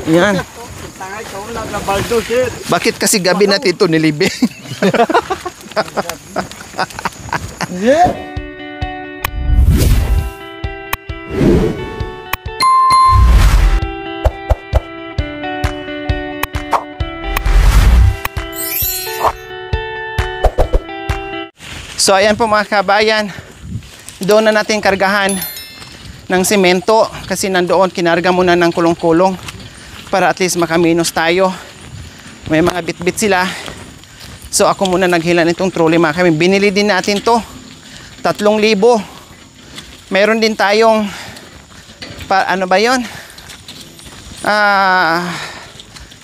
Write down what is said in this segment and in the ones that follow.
Yan. Bakit kasi gabi natin ito nilibing? So ayan po mga kabayan, doon na natin kargahan ng semento kasi nandoon kinarga muna ng kulong-kulong para at least makaminos tayo. May mga bit-bit sila. So ako muna naghila nitong trolley mga kami. Binili din natin to 3,000. Meron din tayong ano ba yon?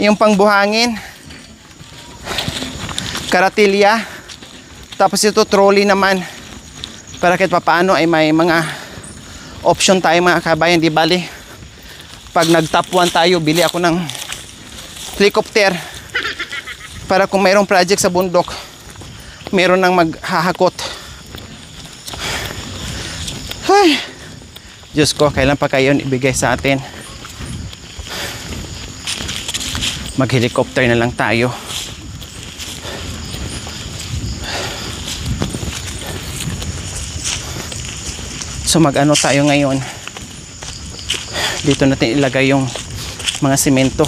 Yung pangbuhangin, karatilya. Tapos ito trolley naman para kahit papaano ay may mga option tayo mga kabayan. Di bali pag nag top 1 tayo, bili ako ng helicopter para kung mayroong project sa bundok mayroon nang maghahakot. Ay, Diyos ko, kailan pa kayo ibigay sa atin? Mag helicopter na lang tayo. So mag-ano tayo ngayon, dito natin ilagay yung mga simento.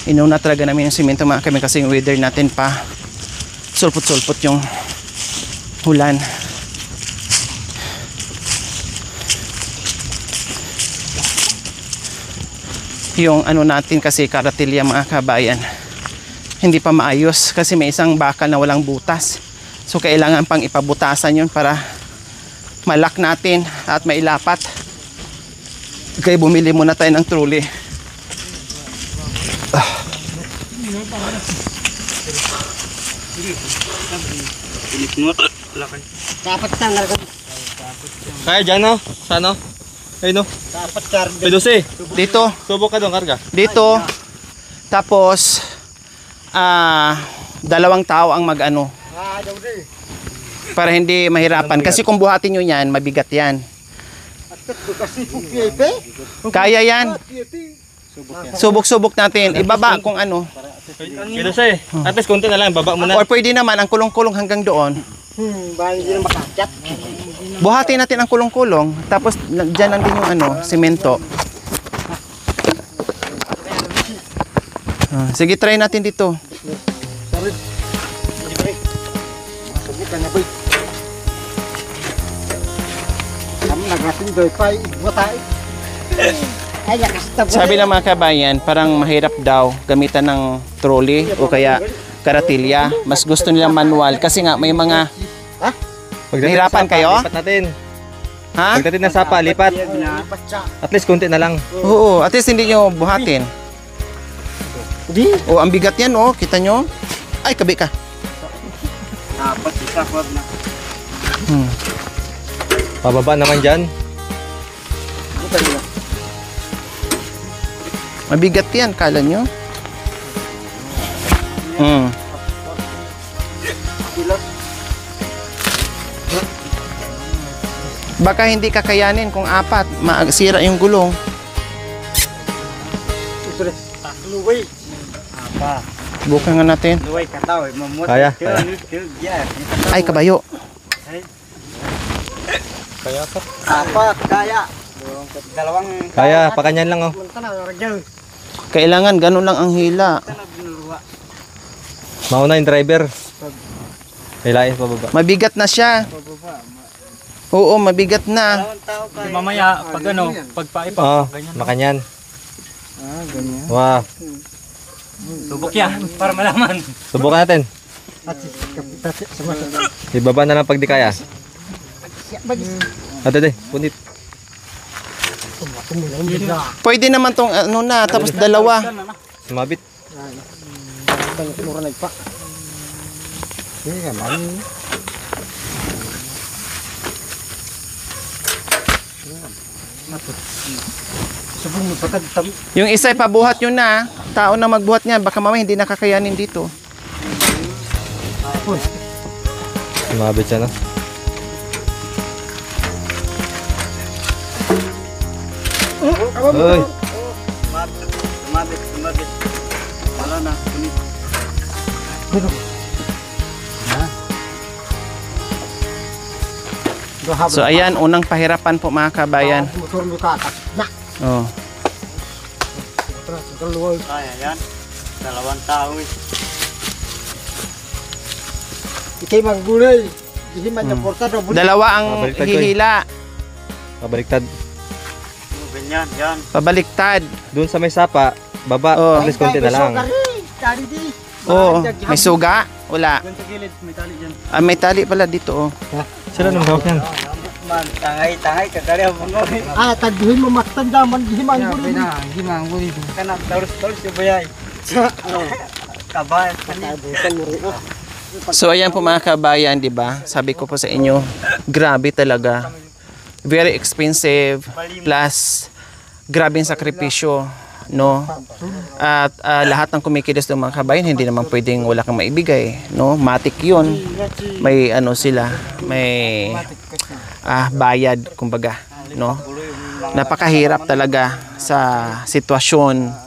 Inuna talaga namin yung simento mga kami kasi yung weather natin pa sulpot-sulpot yung ulan. Yung ano natin kasi karatilya mga kabayan hindi pa maayos kasi may isang bakal na walang butas. So kailangan pang ipabutasan yun para malak natin at mailapat. Kaya bumili muna tayo ng trolley. Kaya dyan no? Saan no? Ayun no? Dito. Subok ka doon karga. Dito. Tapos 2 tao ang mag-ano para hindi mahirapan. Kasi kung buhatin nyo yan, mabigat yan. Kaya yan. Subok-subok natin. Ibaba kung ano. Dito siya at least konti na lang, baba mo na. Or pwede naman ang kulong-kulong hanggang doon. Buhatin natin ang kulong-kulong. Tapos dyan lang din yung ano, simento. Sige, try natin dito. Sabi ng mga kabayan, parang mahirap daw gamitan ng trolley o kaya karatilya. Mas gusto nila manual kasi nga may mga nahirapan kayo? Lipat natin. Ha? Pagdating na sapa, lipat. At least konti na lang. Oo, at least hindi nyo buhatin. O, ang bigat yan, oh. Kita nyo? Ay, kabi ka. Pababa naman dyan. Mabigat yan, kala nyo? Baka hindi kakayanin kung 4, masira yung gulong. Bukan nga natin. Kaya. Ay, kabayo. Kaya pa. Kaya. Kaya, pakanyan lang oh. Kailangan ganun lang ang hila. Mauna yung driver. Hilain pababa. Mabigat na siya. Oo, mabigat na. Mamaya, pag ano, pagpaipa. Oo, makanyan. Ganyan. Wow. Subok yan, para malaman. Subukan natin. Ibaba na lang pag di kaya. Ate de, punit. Pwede naman tong ano na, tapos 2. Sumabit. Yung isa pabuhat nyo na, tao na magbuhat niya, baka mamaya hindi nakakayanin dito. Sumabit siya no? Uy. Tumabit. Wala na. Kunit. So ayan, unang pahirapan po mga kabayan. Oh. Kaya yan. 2 tao eh. Ikay manggulay. Hindi man yung porta daw. Dalawa ang Pabaliktad ko eh. hihila. Pabaliktad. Ganyan, yan. Pabaliktad. Doon sa may sapa, baba, Oh. at least konti na lang. Oo. May suga? Wala. Diyan sa gilid, may tali dyan. Ah, may tali pala dito. Oh. Sila nang hawak yan. Man, tangay, kagari ang mga. Ah, tagdihin mo matanda man himanggulay. Kanak, taurus yung bayay. Kabayan. So ayan po mga kabayan, 'di ba? Sabi ko po sa inyo, grabe talaga. Very expensive plus grabing sakripisyo, no? At lahat ng kumikilos ng mga kabayan, hindi naman pwedeng wala kang maibigay, no? Matik 'yun. May ano sila, may bayad kumbaga, no? Napakahirap talaga sa sitwasyon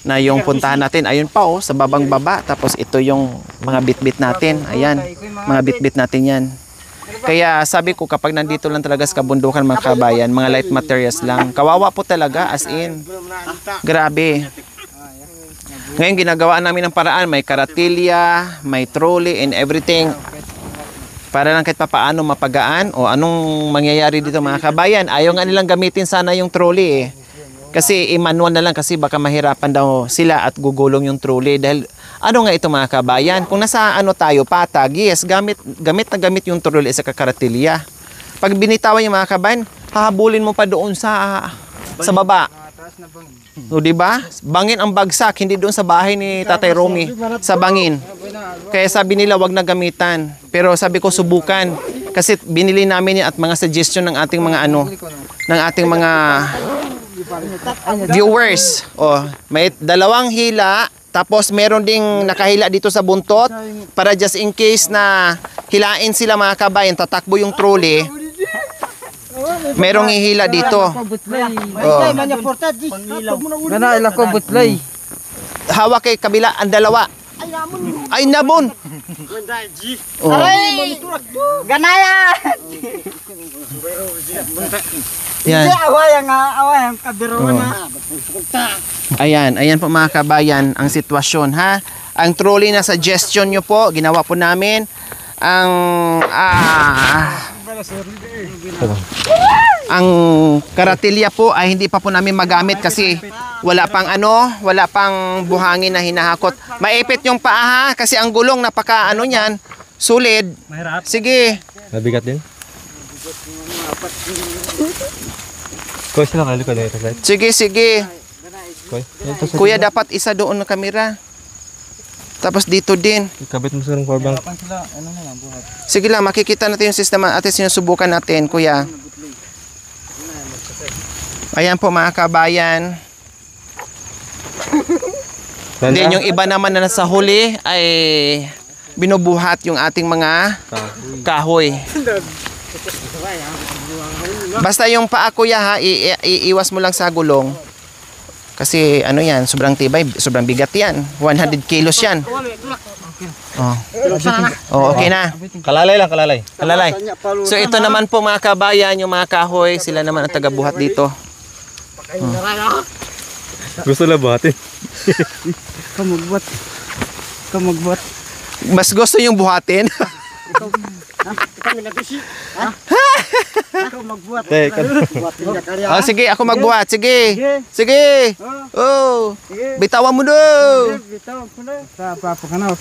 na yung puntahan natin. Ayun pa oh, sa babang baba. Tapos ito yung mga bit-bit natin. Ayan, mga bit-bit natin yan. Kaya sabi ko kapag nandito lang talaga sa kabundukan mga kabayan, mga light materials lang. Kawawa po talaga as in. Grabe. Ngayon ginagawa namin ng paraan. May karatilya, may trolley and everything. Para lang kahit papaano mapagaan o anong mangyayari dito mga kabayan. Ayaw nga nilang gamitin sana yung trolley eh. Kasi i-manual na lang kasi baka mahirapan daw sila at gugulong yung trolley. Dahil ano nga ito mga kabayan, kung nasa ano tayo, patag, yes, gamit yung trolley sa kakaratilya. Pag binitawan yung mga kabayan, hahabulin mo pa doon sa baba. O diba? Bangin ang bagsak, hindi doon sa bahay ni Tatay Romy, sa bangin. Kaya sabi nila wag na gamitan. Pero sabi ko subukan. Kasi binili namin yan at mga suggestion ng ating mga ng ating mga viewers. Oh, may 2 hila, tapos meron ding nakahila dito sa buntot para just in case na hilain sila mga kabayan, tatakbo yung trolley. Merong hihila dito. Oh. Gana ila ko butlay. Hawak kay kabila ang 2. Ay nabon. Oh. Ganaya! Yan. Awayang kabiro na. Ayan po mga kabayan ang sitwasyon ha. Ang trolley na suggestion nyo po, ginawa po namin. Ang karatilya po ay hindi pa po namin magamit kasi wala pang buhangin na hinahakot. Maipit yung paa ha, kasi ang gulong napaka niyan, sulid. Mahirap. Sige. Mabigat din. Koy, sila kayo ko na ito. Sige. Koy, Kuya, dapat isa doon ng kamera. Tapos dito din. ikabit mo sa ng power bank. Sige lang, makikita natin yung sistema at sinusubukan natin, kuya. Ayan po mga kabayan. Then yung iba naman na nasa huli ay binubuhat yung ating mga kahoy. Basta yung paa kuya ha, iiwas mo lang sa gulong. Kasi yan, sobrang tibay, sobrang bigat yan. 100 kilos yan. Oh, okay na. Kalalay lang, kalalay. Alalay. So ito naman po mga kabayan, yung mga kahoy, sila naman ang tagabuhat dito. Gusto na buhatin. Kamagbat. Mas gusto yung buhatin. Sige, ako magbuhat. Sige. Oh. Bitawan mo daw. Papa ka na.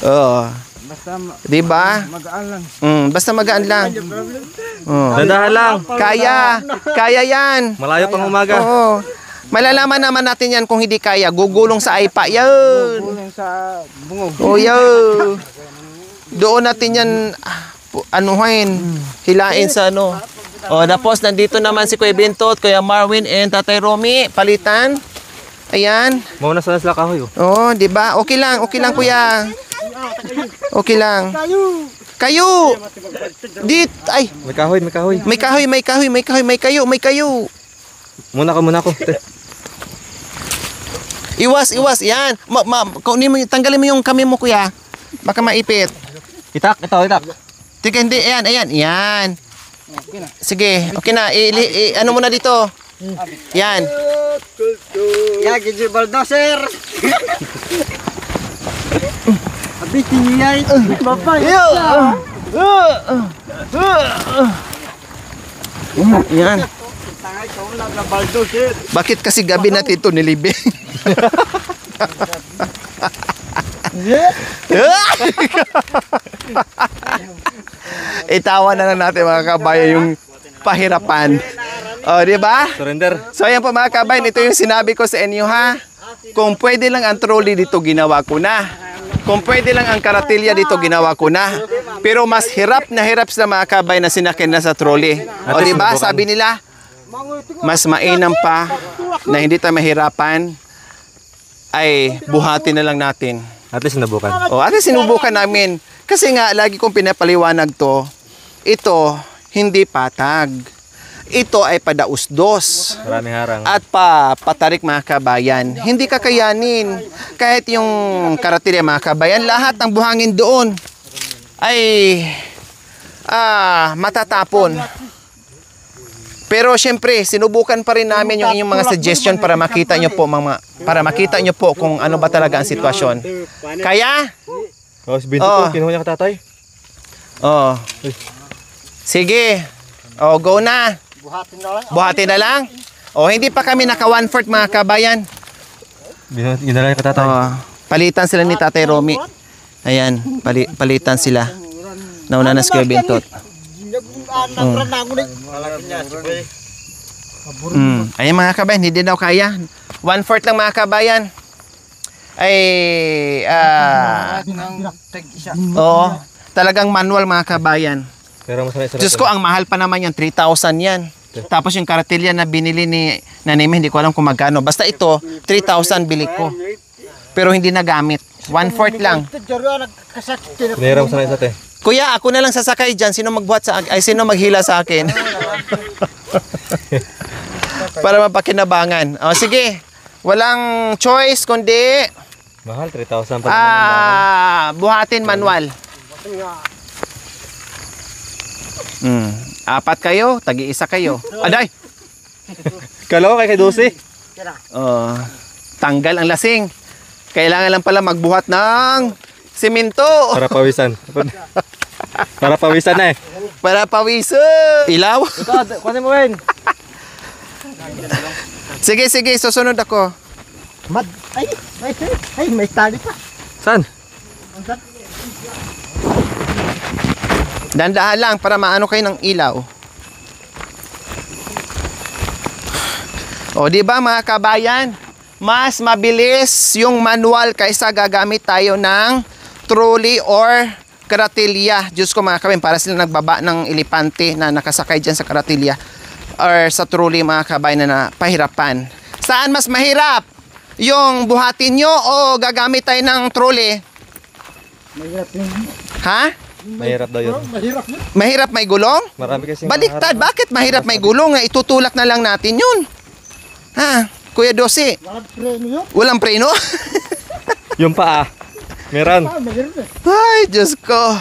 Oh. Basta Diba? magaan lang. Basta magaan lang. Dandahan lang. Kaya yan. Malayo pang umaga. Oo. Malalaman naman natin yan kung hindi kaya. Gugulong sa IPA. Yan. Kulang sa bungog. Oh, yan. Doon natin yan hilain sa Oh, tapos nandito naman si Kuya Bintot, Kuya Marwin, and Tatay Romy. Palitan. Ayan. Mauna sana sila kahoy. Oh, di ba? Okay lang, kuya. Okay lang. Kayo. Dit, ay. May kahoy. May kayo. Muna ko. Iwas. Yan. Kunin mo, tanggalin mo yung kami mo, kuya. Baka maipit. Itak. Tika, hindi. Ayan. Yan. Sige, okay na. Ano mo na dito? Yan. Ya, gigi baldoser. Abitin niyo yan. Bapak. Yan. Tangay ko lang na baldoser. Bakit kasi gabi natin ito nilibing? Itawa na lang natin mga kabayan yung pahirapan. O, di ba? Surrender. So ayan po mga kabayan, ito yung sinabi ko sa inyo ha. Kung pwede lang ang trolley dito, ginawa ko na. Kung pwede lang ang karatilya dito, ginawa ko na. Pero mas hirap sa mga kabayan na sinakyan na sa trolley. O di ba? Sabi nila, mas mainam pa na hindi tayo mahirapan ay buhatin na lang natin. At least sinubukan. O, at least sinubukan namin. Kasi nga, lagi kong pinapaliwanag to, ito, hindi patag. Ito ay padausdos. Maraming harang. At patarik mga kabayan. Hindi kakayanin. Kahit yung karatilya mga kabayan, lahat ng buhangin doon ay matatapon. Pero syempre, sinubukan pa rin namin yung inyong mga suggestion para makita nyo po kung ano ba talaga ang sitwasyon. Kaya? Oh, si Binto ko, kinuha niya ka tatay. Oh. Sige. Oh, go na. Buhatin na lang. Oh, hindi pa kami naka 1/4 mga kabayan. Ginala niya ka tatay. Oh, palitan sila ni Tatay Romy. Ayan, palitan sila. Nauna na si Kuya Bintot. Ayan mga kabayan, hindi daw kaya. 1/4 lang mga kabayan. Ay, oo, talagang manual mga kabayan. Pero masarap. Diyos ko, ang mahal pa naman yan, 3,000 yan. Tapos yung karatilya na binili ni Nanime, hindi ko alam kung magkano. Basta ito, 3,000 bili ko. Pero hindi nagamit. 1/4 lang. Pinahirap mo sa isa, te. Kuya, ako na lang sasakay dyan. Sino magbuhat sa akin? Ay, sino maghila sa akin? Para mapakinabangan. O, sige. Walang choice, kundi Mahal, 3,000 pa rin. buhatin manual. Apat kayo, tagi-isa kayo. Aday! Kala ko kay 12. Tanggal ang lasing. Kailangan lang pala magbuhat ng simento. Para pawisan. Para pawisan na eh. Para pawisan. Ilaw. Ito, kunin mo rin. Sige, susunod ako. Ay, may tali pa. Saan? Dandahan lang para maano kayo ng ilaw. O, di ba mga kabayan? Mas mabilis yung manual kaysa gagamit tayo ng trolley or karatilya. Diyos ko mga kabayan, para sila nagbaba ng elepante na nakasakay dyan sa karatilya or sa trolley mga kabayan na pahirapan. Saan mas mahirap? Yung buhatin nyo o gagamit tayo ng trolley? Ha? Mahirap daw yun. Mahirap may gulong? Marami kasi. Baliktad, bakit mahirap may gulong? Itutulak na lang natin yun. Ha? Kuya Dosi? Walang preno? Yung paa. Meron. Ay, Diyos ko.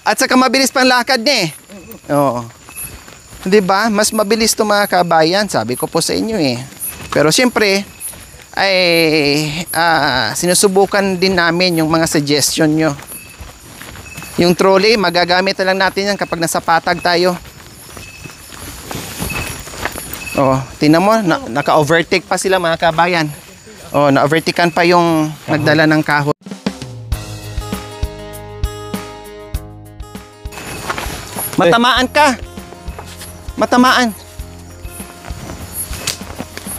At saka mabilis pang lakad niya eh. Oo. Diba? Mas mabilis to mga kabayan. Sabi ko po sa inyo eh. Pero siyempre, ay sinusubukan din namin yung mga suggestion nyo. Yung trolley, magagamit na lang natin yan kapag nasa patag tayo. Oh, tingnan mo, naka-overtake pa sila mga kabayan. Oh, na-overtakean pa yung nagdala ng kahoy. Matamaan ka. Matamaan.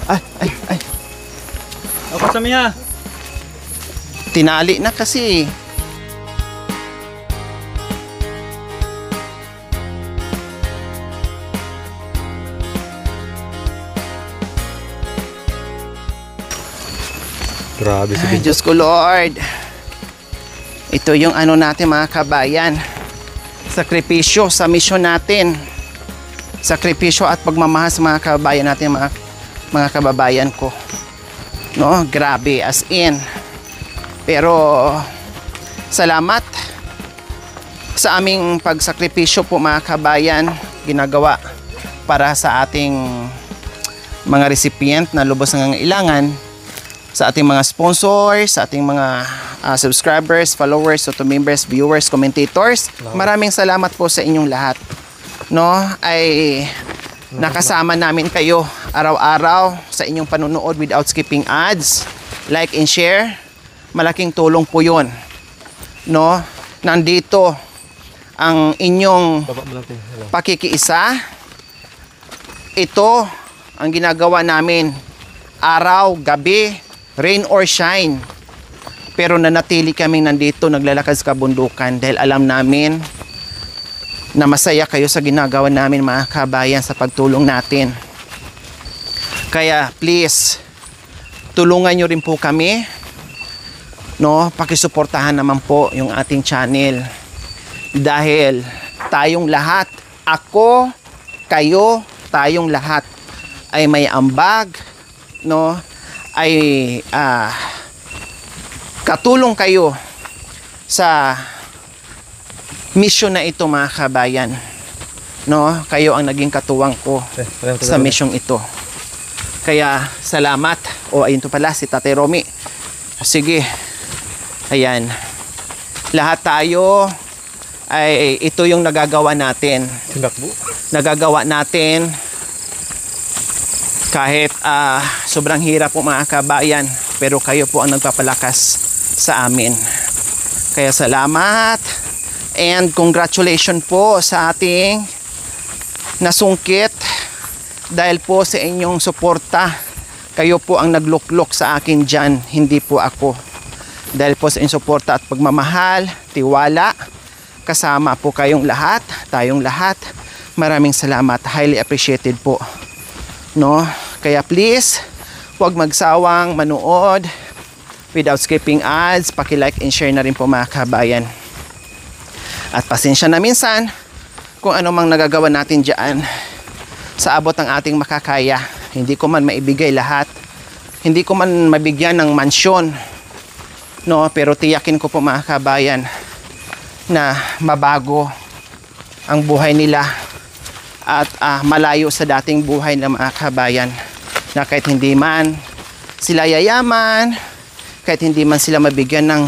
Ay. Ako sa miya. Tinali na kasi. Grabe si Ay, Diyos ko Lord. Ito yung ano natin mga kabayan. Sakripisyo sa misyon natin. sakripisyo at pagmamahal sa mga kababayan natin, mga kababayan ko. No, grabe as in. Pero salamat sa aming pagsakripisyo po mga kabayan, ginagawa para sa ating mga recipient na lubos ng nangangailangan, sa ating mga sponsors, sa ating mga subscribers, followers, auto members, viewers, commentators. Maraming salamat po sa inyong lahat. No, ay nakasama namin kayo araw-araw sa inyong panunood without skipping ads. Like and share. Malaking tulong po 'yon. No, nandito ang inyong pakikiisa. Ito ang ginagawa namin araw, gabi, rain or shine. Pero nanatili kaming nandito naglalakad sa kabundukan dahil alam namin na masaya kayo sa ginagawa namin mga kabayan sa pagtulong natin. Kaya please, tulungan nyo rin po kami. No, pakisuportahan naman po yung ating channel. Dahil tayong lahat, ako, kayo, tayong lahat ay may ambag, no, ay katulong kayo sa mission na ito mga kabayan. No, kayo ang naging katuwang ko sa mission ito. Kaya salamat. O ayun to pala si Tatay Romy. Sige. Ayan. Lahat tayo ay ito yung nagagawa natin. Nagagawa natin kahit sobrang hirap po mga kabayan, pero kayo po ang nagpapalakas sa amin. Kaya salamat and congratulations po sa ating nasungkit dahil po sa inyong suporta. Kayo po ang nagluklok sa akin dyan, hindi po ako. Dahil po sa inyong suporta at pagmamahal, tiwala, kasama po kayong lahat, tayong lahat. Maraming salamat, highly appreciated po. No? Kaya please, huwag magsawang manood without skipping ads. Paki-like and share na rin po mga kabayan. At pasensya na minsan kung ano mang nagagawa natin dyan sa abot ng ating makakaya. Hindi ko man maibigay lahat. Hindi ko man mabigyan ng mansyon. No, pero tiyakin ko po mga kabayan na mabago ang buhay nila at malayo sa dating buhay ng mga kabayan, na kahit hindi man sila yayaman, kahit hindi man sila mabigyan ng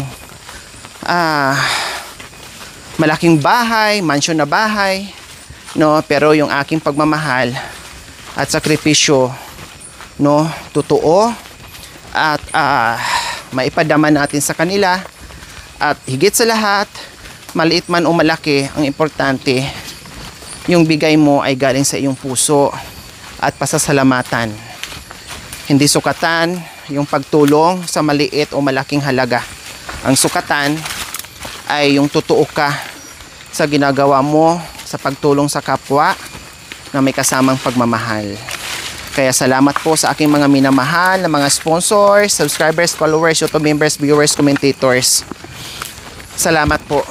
malaking bahay, mansyon na bahay, no, pero yung aking pagmamahal at sakripisyo, no, totoo at maipadama natin sa kanila. At higit sa lahat, maliit man o malaki, ang importante yung bigay mo ay galing sa iyong puso at pasasalamatan. Hindi sukatan yung pagtulong sa maliit o malaking halaga. Ang sukatan ay yung totoo ka sa ginagawa mo sa pagtulong sa kapwa na may kasamang pagmamahal. Kaya salamat po sa aking mga minamahal na mga sponsors, subscribers, followers, YouTube members, viewers, commentators. Salamat po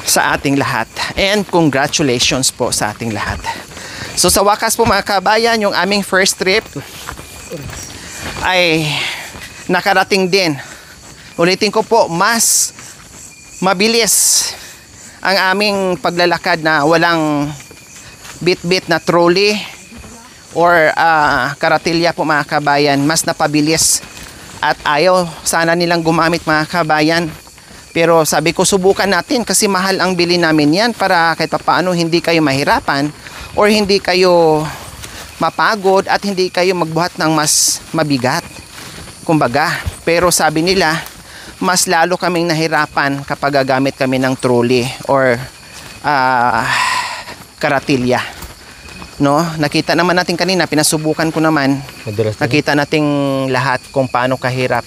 sa ating lahat. And congratulations po sa ating lahat. So sa wakas po mga kabayan, yung aming first trip ay nakarating din. Ulitin ko po, mas mabilis ang aming paglalakad na walang bit-bit na trolley or karatilya po mga kabayan. Mas napabilis at ayaw sana nilang gumamit mga kabayan, pero sabi ko subukan natin kasi mahal ang bili namin yan para kahit paano hindi kayo mahirapan or hindi kayo mapagod at hindi kayo magbuhat ng mas mabigat kumbaga. Pero sabi nila mas lalo kaming nahirapan kapag gagamit kami ng trolley or karatilya. No, nakita naman natin kanina, pinasubukan ko naman. Nakita nating lahat kung paano kahirap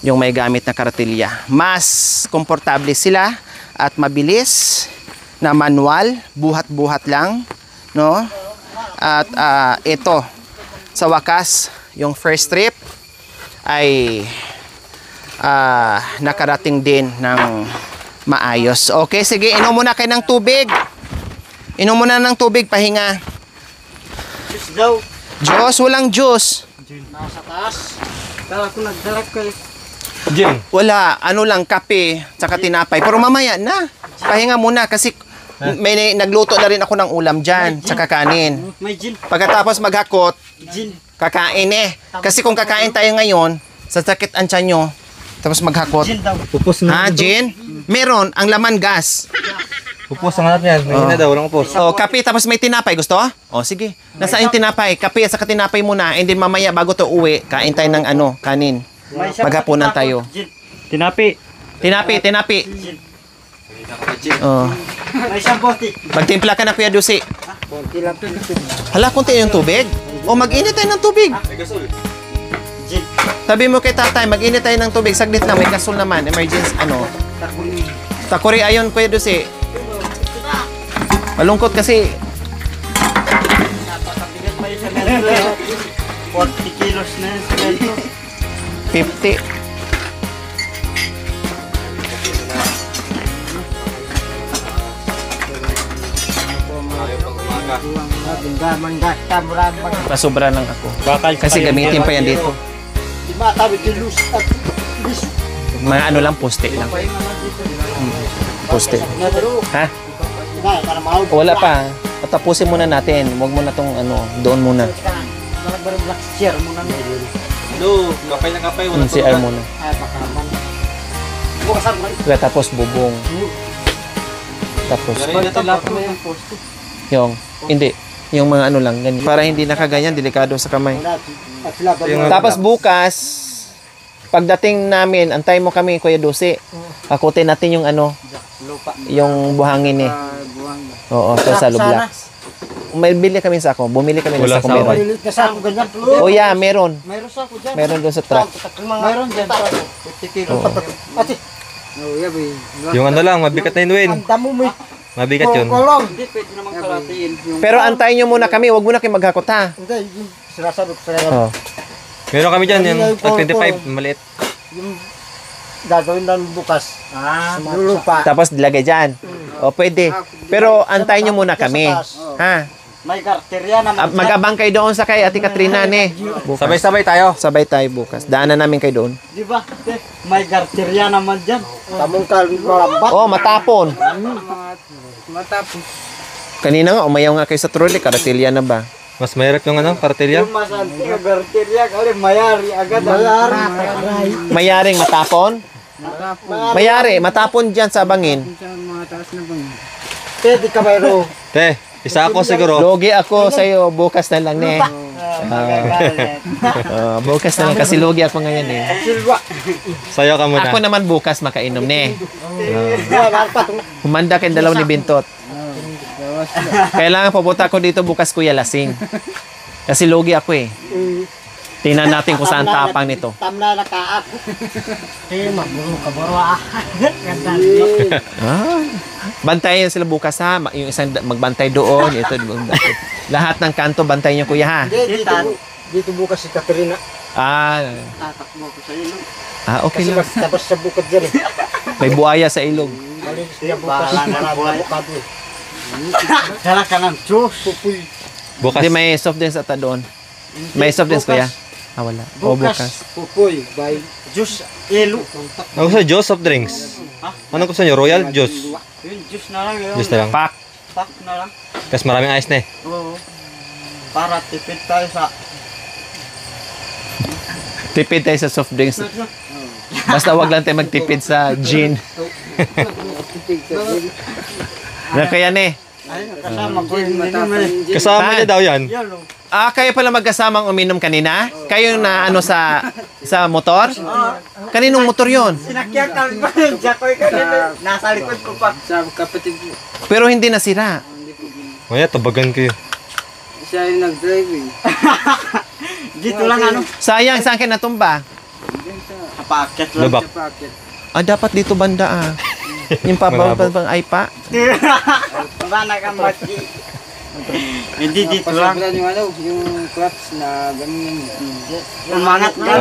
yung may gamit na karatilya. Mas komportable sila at mabilis na manual, buhat-buhat lang, no? At ito sa wakas, yung first trip ay nakarating din ng maayos. Okay, sige, inom muna kayo ng tubig. Inom mo na ng tubig, pahinga. Diyos daw. Diyos, walang Diyos. Nasa taas. Kala ko nagdarap kayo. Jin. Wala, ano lang, kape, tsaka tinapay. Pero mamaya na. Pahinga muna kasi may nagluto na rin ako ng ulam dyan, tsaka kanin. May gin. Pagkatapos maghakot, Gin. kakain eh. Kasi kung kakain tayo ngayon, sasakit ang tiyan nyo, tapos maghakot. Gin daw. Upos na. Ha, gin? Meron, ang laman gas. Upos ang hanap niyan. May na daw, walang upos. O, kape, tapos may tinapay. Gusto? O, sige. Nasaan yung tinapay? Kape at saka tinapay muna. And then mamaya, bago to uwi, kain tayo ng ano, kanin. Maghapunan tayo. Gin. Tinapi. Tinapi. Oh. May isang bote. Magtimpla ka na, Kuya Dusi. Konti lang to. Hala, kunti yung tubig. O, mag-init tayo ng tubig. Gin. Sabi mo kay tatay, mag-init tayo ng tubig. Saglit lang, may gasol naman. Emergency, ano. Takuli. Takuri, ayon, Kuya Dusi. Malungkot kasi. Napakabigat pa yung semento. 40 kilos na yung semento. 50. Genggaman gata murang bang. Pasobra lang ako. Bakal. Kasi gamitin pa yan dito. Di mata dilus at dis. Mga ano lang, poste lang. Poste. Ha? Na para mau. Wala pa. Patapusin muna natin. Huwag mo na tong ano, doon muna. Baru black share mo na. Do, kapay na kapay. CR muna. Ay pakaman. Bukas mo. Tapos bubong. Tapos yung poste. yung, hindi. Yung mga ano lang, ganyan. Para hindi nakaganyan, delikado sa kamay. At sila ba? Tapos bukas, pagdating namin, antay mo kami, Kuya Dusi. Akutin natin yung ano, Lupa. yung buhangin eh. Buwang. Oo, to sa Lublac. May bili kami sa ako. Bumili kami ng Wala sako sa meron. Lilit ka sa ako ganyan. Oh yeah, meron. Mayroon sa ako dyan. Meron doon sa truck. Mayroon dyan pa. 50 kilos. Ati. Oh, yeah, boy. Yung ano lang, mabigat na yun, Win. Ang damo mo. Mabigat yun. Kolong. Hindi, pwede naman kalatiin. Yung Pero antayin nyo muna kami. Huwag muna kayo maghakot ha. Hindi, yung sinasabi ko sa Oh. Meron kami dyan, yung 25, maliit. yung gagawin lang bukas. Lulupa. Tapos dilagay dyan. O pwede. Pero antayin nyo muna kami. Ha? may karterya naman. Mag-abang kayo doon sa kay Ate Katrina ne. Sabay-sabay tayo. Sabay tayo bukas. Daanan namin kayo doon. Di ba? May karterya naman dyan. Tamong malambat. Oh, matapon. Matapos. Kanina nga, umayaw nga kayo sa trolley. Karatilya na ba? Mas mahirap yung ano, partilya. Yung masanti ka karterya, kali mayari agad. Mayari. Mayaring matapon? Mayari, matapon dyan sa bangin. Mga taas na bang. Pwede ka mayro. Te, isa ako siguro. Logi ako sa'yo. Bukas na lang ne. Bukas na lang kasi logi ako ngayon eh. Silwa. Sayo ka muna. Ako naman bukas makainom ne. Wala pa tong Humanda kayong dalaw ni Bintot. Kailangan pupunta ako dito bukas, Kuya Lasing. Kasi logi ako eh. Tingnan natin kung saan tapang nito. tamna nakaak. Eh, maburo ka baro ah. Bantayan sila bukas ha. Yung isang magbantay doon. Ito, lahat ng kanto bantayan niyo, Kuya ha. Dito bukas si Katrina. Tatakbo ko sa ilo. Okay Kasi lang. magtabas sa bukod dyan eh. May buhaya sa ilog. Malinis niya bukas. Bahala na buhay. Avocado eh. Dala ka ng Diyos. Pupuy. Bukas. Hindi, may soft drinks ata doon. May soft drinks, Kuya? Wala. O, bukas. Pupuy. By Diyos. Ilo. Ano gusto nyo? Juice of drinks. Ano gusto nyo? Royal juice. Yun, Diyos na lang yun. Juice na lang. Pak. Pak na lang. Kasi maraming ice na eh. Oo. Para tipid tayo sa... Tipid tayo sa soft drinks. Basta wag lang tayo magtipid sa gin. Na kaya ne. Ay, kasama ko yung minom eh. Kasama niya daw yan. Yan o. Kayo pala magkasamang uminom kanina? Kayo na ano sa motor? Kaninong motor yon? Sinakyan ka ko yung Jacoy kanina. Nasa likod ko pa. Sa kapatid ko. Pero hindi nasira. Maya, tabagan kayo. Siya yung nag-driving. Dito lang ano. Sayang, saan kayo natumba? Kapaket lang. Lubak. Dapat dito banda Yung pang iPa. Bana ka mati. Hindi dito lang. yung ano, yung clutch na ganyan. Umangat ka.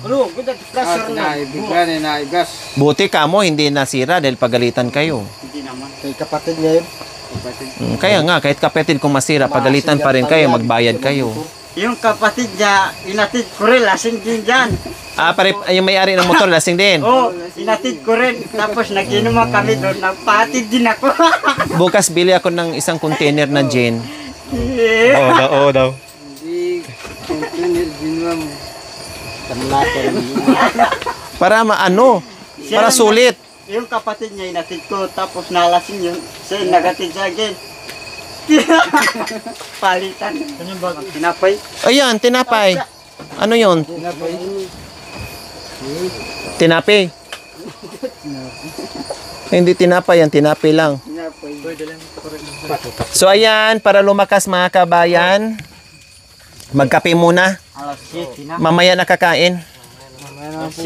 Ano, good at pressure na. Bigla na naigas. Buti ka mo, hindi nasira dahil pagalitan kayo. Hindi naman. Kay kapatid niya yun. kapatid. Kaya nga, kahit kapatid kung masira, pagalitan pa rin kayo, magbayad kayo. Yung kapatid niya, inatid ko rin, lasing din dyan. Yung may-ari ng motor, lasing din. Oo, inatid ko rin. Tapos naginuman kami doon, nagpatid din ako. Bukas bili ako ng isang container na gin. Oo daw. Hindi, container ginawa mo. Tanlata rin. Para maano, para sulit. Yung kapatid niya, inatid ko. Tapos nalasing yung, siya nagatid sa akin. Palitan. Tinapay. Ayan, tinapay. Ano yun? Tinapay. Hindi tinapay yan, tinapay lang. So ayan, para lumakas mga kabayan, magkape muna. Alas 7 na. Mamaya nakakain.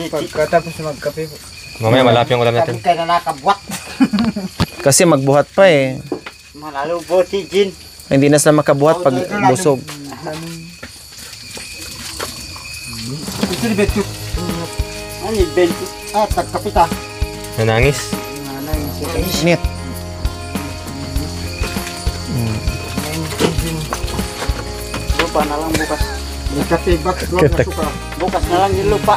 Pagkatapos magkape po. Mamaya malapit yung ulam natin. Kami kayo na nakabuhat. Kasi magbuhat pa eh. Malalo bote gin. Hindi na sila makabuhat pag busog. Ito ni Beto. Ano yung bento? Tagkapita. Nanangis. Init. Lupa na lang bukas. May kape back doon na suka. Bukas na lang yung lupa.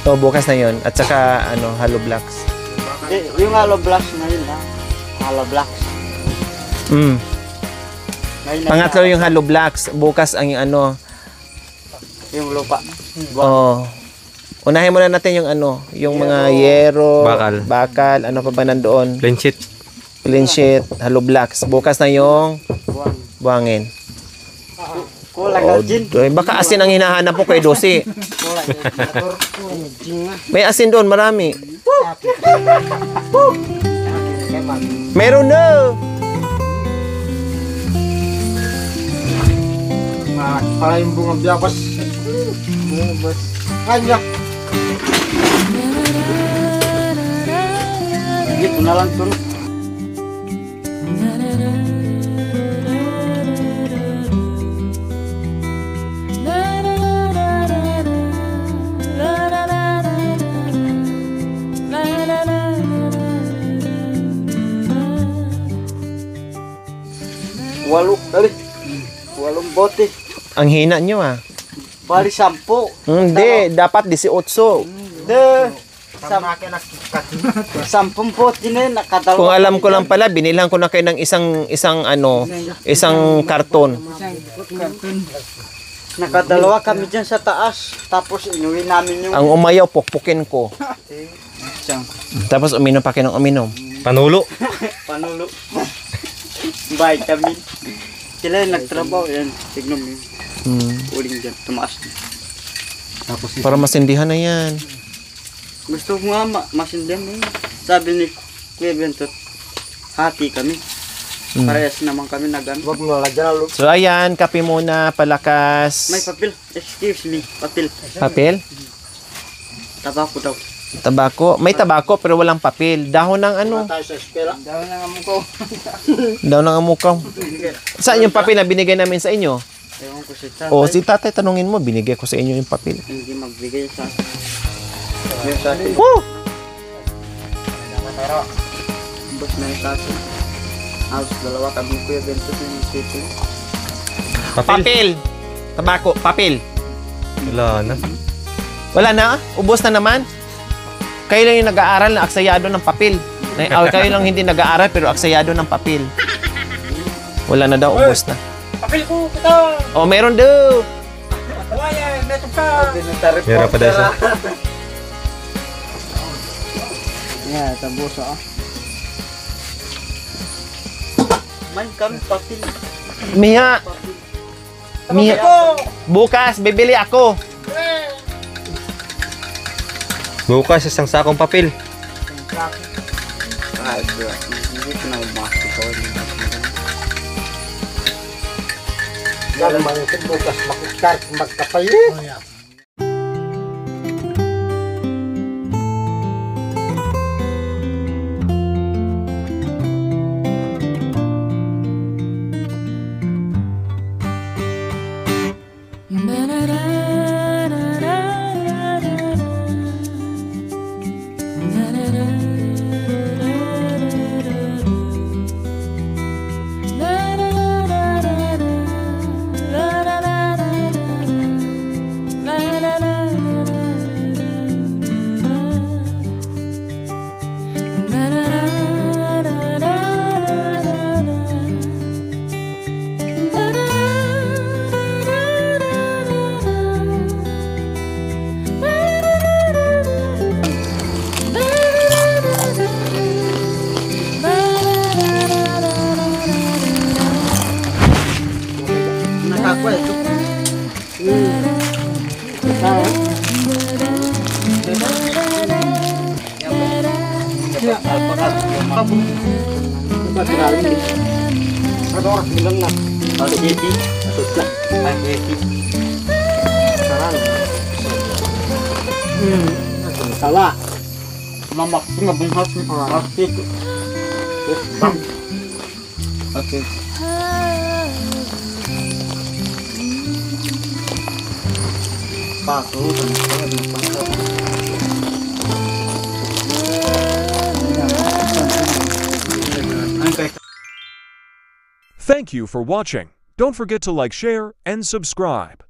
O, bukas na yun. At saka, hollow blocks. Yung hollow blocks na yun ha. Hollow blocks. Ngayon na Pangatlo yung hollow blocks. Bukas ang yung lupa. Oh. Unahin muna natin yung yung mga yero, Bakal. ano pa ba nandoon? Plain sheet. Clean sheet, hollow blocks. Bukas na yung Buwan. buhangin. Kulang Oh, ang gin. baka asin ang hinahanap po kay Dosi. May asin doon, marami. Meron na. Para yung bunga biyabas. Kanya. Ito na lang tulog. Walong bote. Ang hina nyo Bali 10. Hindi, dapat 18. De. 10 bote na yun. Nakadalawa. Kung alam ko lang pala, binilang ko na kayo ng isang karton. Nakadalawa kami dyan sa taas. Tapos inuwi namin yung... Ang umayaw, pukpukin ko. Tapos uminom pa kayo ng uminom. Panulo. Panulo. Vitamin. Sila yung nagtrabaho. Yan. Tignan mo yun. Uling dyan. Tumaas. Para masindihan na yan. Gusto ko nga masindihan mo yun. Sabi ni Kuya Bentot, hati kami. Parehas naman kami nag-ano. Huwag mo lalagyan na So ayan, kape muna, palakas. May papel. Excuse me. Papel. Papel? Tabako daw. Tabako? May tabako pero walang papel. Dahon ng tayo sa eskwela. Daw na nga mo ko. Dahon ng amukaw. Saan yung papel na binigay namin sa inyo? Ewan ko si tatay. O si tatay, tanungin mo, binigay ko sa inyo yung papel. Hindi magbigay sa akin. Yung sa akin. Woo! Bus na yung sa akin. Halos dalawa kami Kuya Bentot yung city. Papel! Tabako, papel. Wala na. Wala na? Ubos na naman? Kayo lang yung nag-aaral na aksayado ng papel. Kayo lang hindi nag-aaral pero aksayado ng papel. Wala na daw, ubos na. Papel ko, ito! O, meron daw. Kawayan, meto pa! Meron pa dahil sa... Yan, tabuso ah. Man kami papel. Mia, bukas, bibili ako. Bukas isang sakong papel. Ay, bro. Hindi ko na umakit ko. Yan naman yung bukas makikart magkapayo. ito. Ada orang bilang lah. Kalau jadi, susah. Jadi. Salah. Mamak nggak bungas pasti. Oke. Pasu Thank you for watching. Don't forget to like, share, and subscribe.